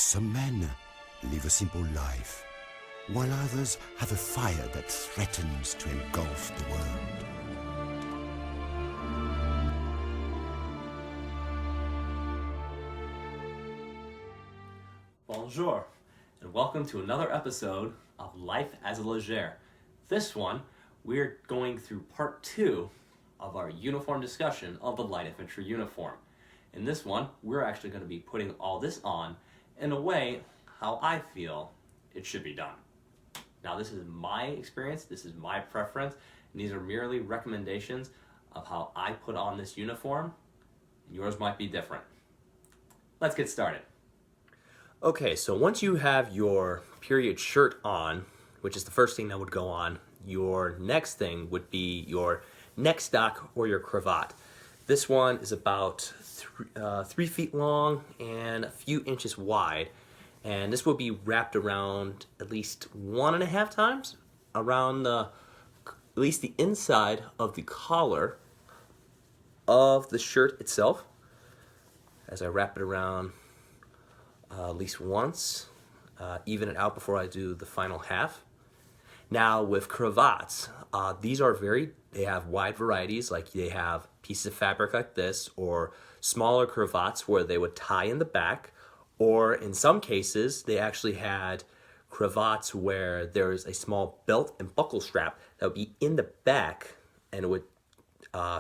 Some men live a simple life, while others have a fire that threatens to engulf the world. Bonjour, and welcome to another episode of Life as a Legere. This one, we're going through part 2 of our uniform discussion of the light infantry uniform. In this one, we're actually going to be putting all this on in a way how I feel it should be done. Now, this is my experience, this is my preference, and these are merely recommendations of how I put on this uniform, and yours might be different. Let's get started. Okay, so once you have your period shirt on, which is the first thing that would go on, your next thing would be your neck stock or your cravat. This one is about 3 feet long and a few inches wide, and this will be wrapped around at least 1.5 times around at least the inside of the collar of the shirt itself. As I wrap it around at least once, even it out before I do the final half. Now with cravats, they have wide varieties, like they have pieces of fabric like this, or smaller cravats where they would tie in the back, or in some cases they actually had cravats where there's a small belt and buckle strap that would be in the back and it would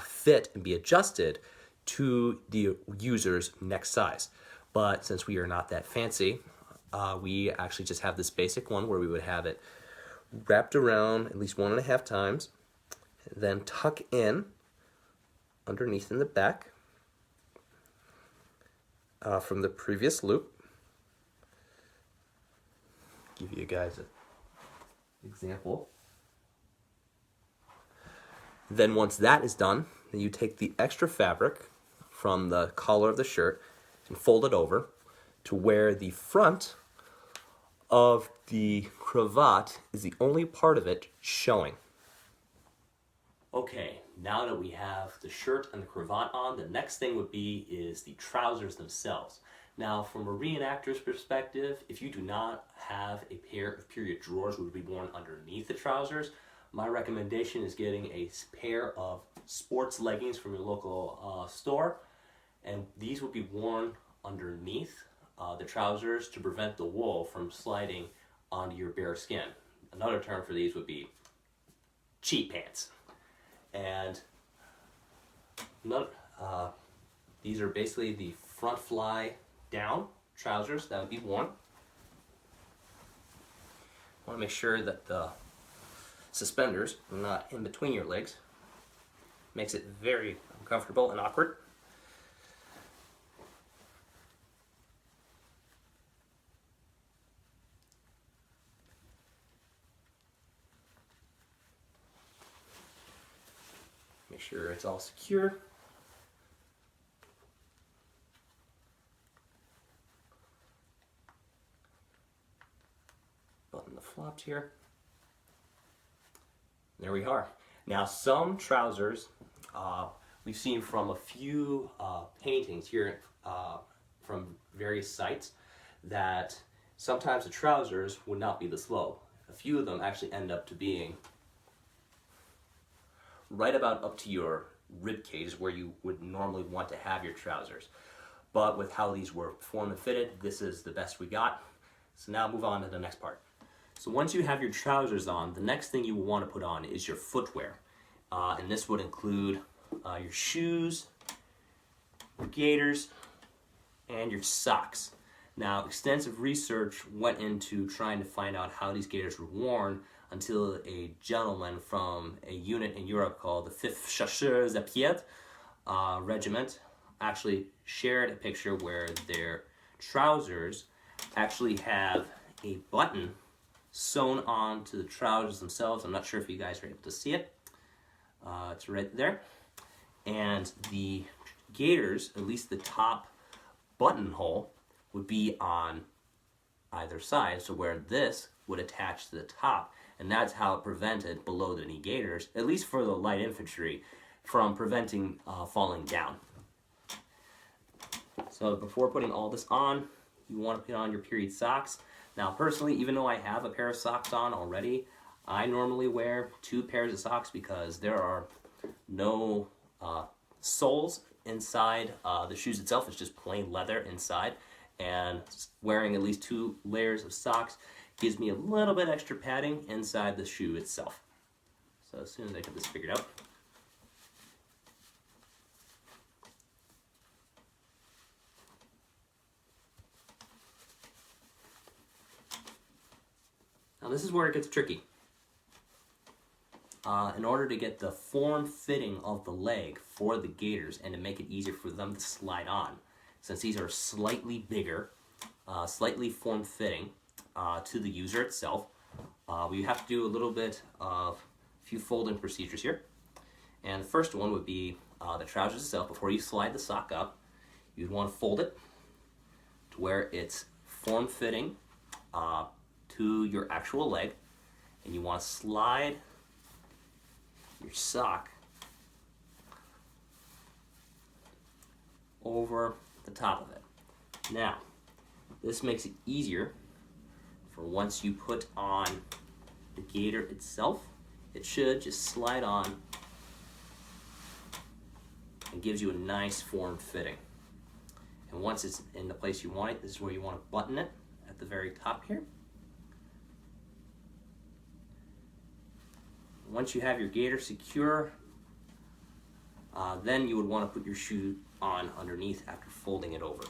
fit and be adjusted to the user's neck size. But since we are not that fancy, we actually just have this basic one where we would have it wrapped around at least 1.5 times, then tuck in underneath in the back from the previous loop. Give you guys an example. Then once that is done, then you take the extra fabric from the collar of the shirt and fold it over to where the front of the cravat is the only part of it showing. Okay, now that we have the shirt and the cravat on, the next thing is the trousers themselves. Now, from a reenactor's perspective, if you do not have a pair of period drawers which would be worn underneath the trousers, my recommendation is getting a pair of sports leggings from your local store, and these will be worn underneath the trousers to prevent the wool from sliding onto your bare skin. Another term for these would be cheat pants. And these are basically the front fly down trousers that would be worn. Want to make sure that the suspenders are not in between your legs. Makes it very uncomfortable and awkward. Make sure it's all secure. Button the flops here. There we are. Now some trousers, we've seen from a few paintings here from various sites that sometimes the trousers would not be this low. A few of them actually end up to being right about up to your rib cage is where you would normally want to have your trousers. But with how these were formed and fitted, this is the best we got. So now move on to the next part. So once you have your trousers on, the next thing you will want to put on is your footwear. And this would include your shoes, your gaiters, and your socks. Now, extensive research went into trying to find out how these gaiters were worn until a gentleman from a unit in Europe called the 5th Chasseurs à Pied Regiment actually shared a picture where their trousers actually have a button sewn onto the trousers themselves. I'm not sure if you guys are able to see it. It's right there. And the gaiters, at least the top buttonhole, would be on either side, so where this would attach to the top. And that's how it prevented below the knee gaiters, at least for the light infantry, from preventing falling down. So before putting all this on, you want to put on your period socks. Now personally, even though I have a pair of socks on already, I normally wear 2 pairs of socks because there are no soles inside the shoes itself. It's just plain leather inside, and wearing at least 2 layers of socks gives me a little bit extra padding inside the shoe itself. So as soon as I get this figured out, now this is where it gets tricky. In order to get the form fitting of the leg for the gaiters and to make it easier for them to slide on, since these are slightly bigger, slightly form fitting to the user itself, we have to do a little bit of a few folding procedures here. And the first one would be the trousers itself. Before you slide the sock up, you'd want to fold it to where it's form fitting to your actual leg, and you want to slide your sock over the top of it. Now, this makes it easier for once you put on the gaiter itself. It should just slide on and gives you a nice form fitting. And once it's in the place you want it, this is where you want to button it at the very top here. Once you have your gaiter secure, then you would want to put your shoe on underneath after folding it over.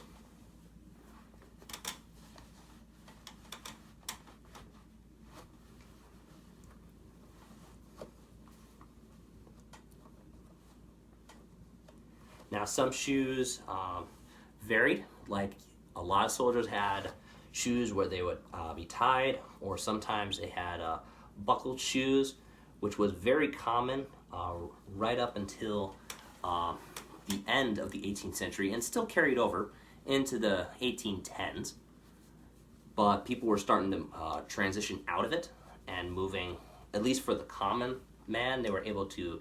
Now some shoes varied, like a lot of soldiers had shoes where they would be tied, or sometimes they had buckled shoes, which was very common right up until the end of the 18th century and still carried over into the 1810s. But people were starting to transition out of it and moving, at least for the common man, they were able to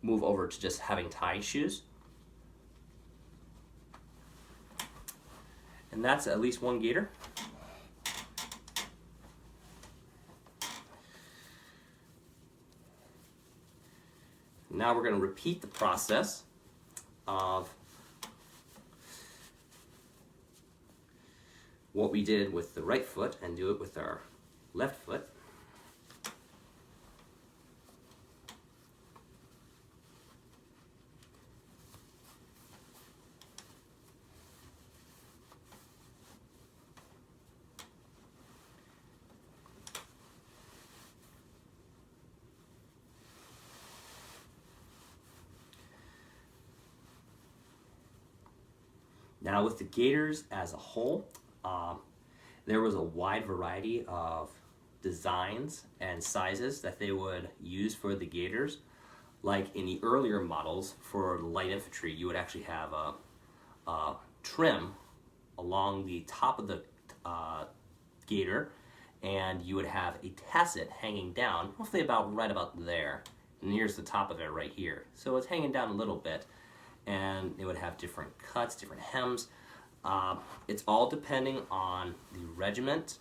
move over to just having tied shoes. And that's at least one gaiter. Now we're going to repeat the process of what we did with the right foot and do it with our left foot. Now with the gaiters as a whole, there was a wide variety of designs and sizes that they would use for the gaiters. Like in the earlier models for light infantry, you would actually have a trim along the top of the gaiter, and you would have a tasset hanging down, roughly right about there. And here's the top of it right here. So it's hanging down a little bit. And they would have different cuts, different hems. It's all depending on the regiment,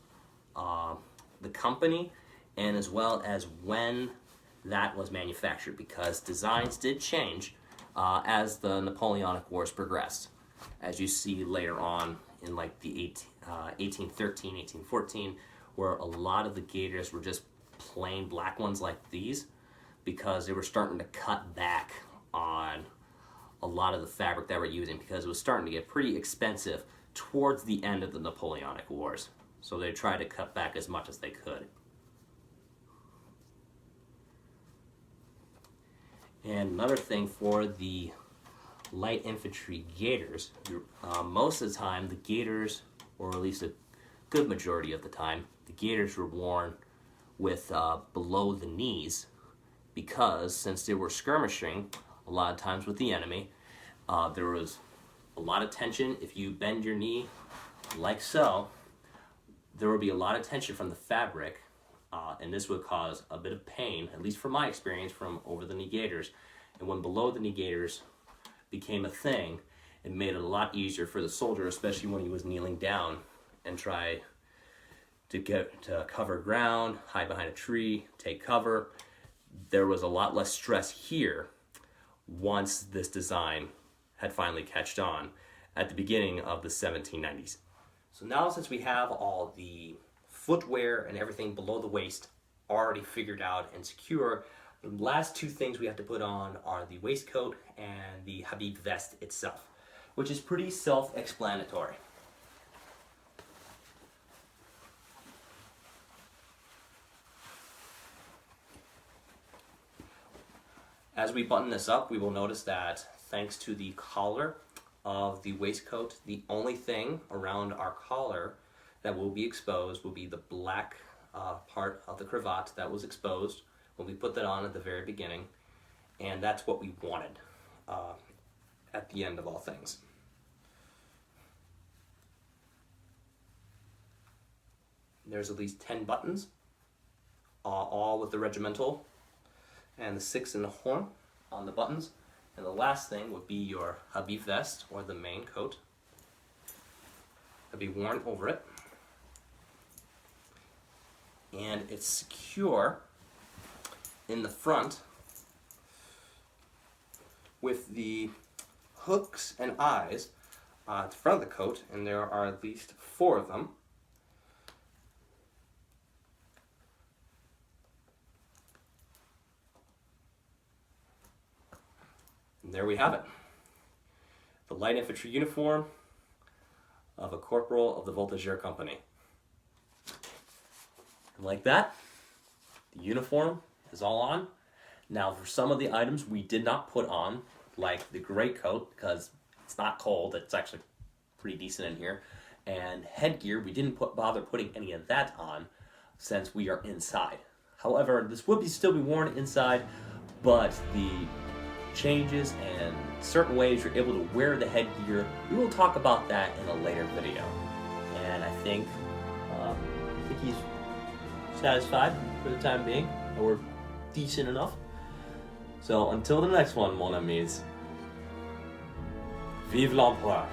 the company, and as well as when that was manufactured, because designs did change as the Napoleonic Wars progressed. As you see later on in like the 1813, 1814, where a lot of the gaiters were just plain black ones like these, because they were starting to cut back on a lot of the fabric that we're using, because it was starting to get pretty expensive towards the end of the Napoleonic Wars. So they tried to cut back as much as they could. And another thing for the light infantry gaiters, most of the time the gaiters, or at least a good majority of the time, the gaiters were worn with below the knees, because since they were skirmishing a lot of times with the enemy, there was a lot of tension. If you bend your knee like so, there would be a lot of tension from the fabric, and this would cause a bit of pain, at least from my experience from over the knee gaiters. And when below the knee gaiters became a thing, it made it a lot easier for the soldier, especially when he was kneeling down and try to get to cover ground, hide behind a tree, take cover. There was a lot less stress here once this design had finally catched on at the beginning of the 1790s. So now, since we have all the footwear and everything below the waist already figured out and secure, the last two things we have to put on are the waistcoat and the Habib vest itself, which is pretty self-explanatory. As we button this up, we will notice that thanks to the collar of the waistcoat, the only thing around our collar that will be exposed will be the black part of the cravat that was exposed when we put that on at the very beginning, and that's what we wanted at the end of all things. There's at least 10 buttons, all with the regimental and the 6 in the horn on the buttons. And the last thing would be your Habib vest, or the main coat, that'd be worn over it. And it's secure in the front with the hooks and eyes at the front of the coat, and there are at least 4 of them. And there we have it. The light infantry uniform of a corporal of the Legere company. And like that, the uniform is all on. Now, for some of the items we did not put on, like the gray coat, because it's not cold, it's actually pretty decent in here, and headgear, we didn't bother putting any of that on since we are inside. However, this would still be worn inside, but the changes and certain ways you're able to wear the headgear, we will talk about that in a later video. And I think he's satisfied for the time being, and we're decent enough. So until the next one, mon amis, vive l'empereur.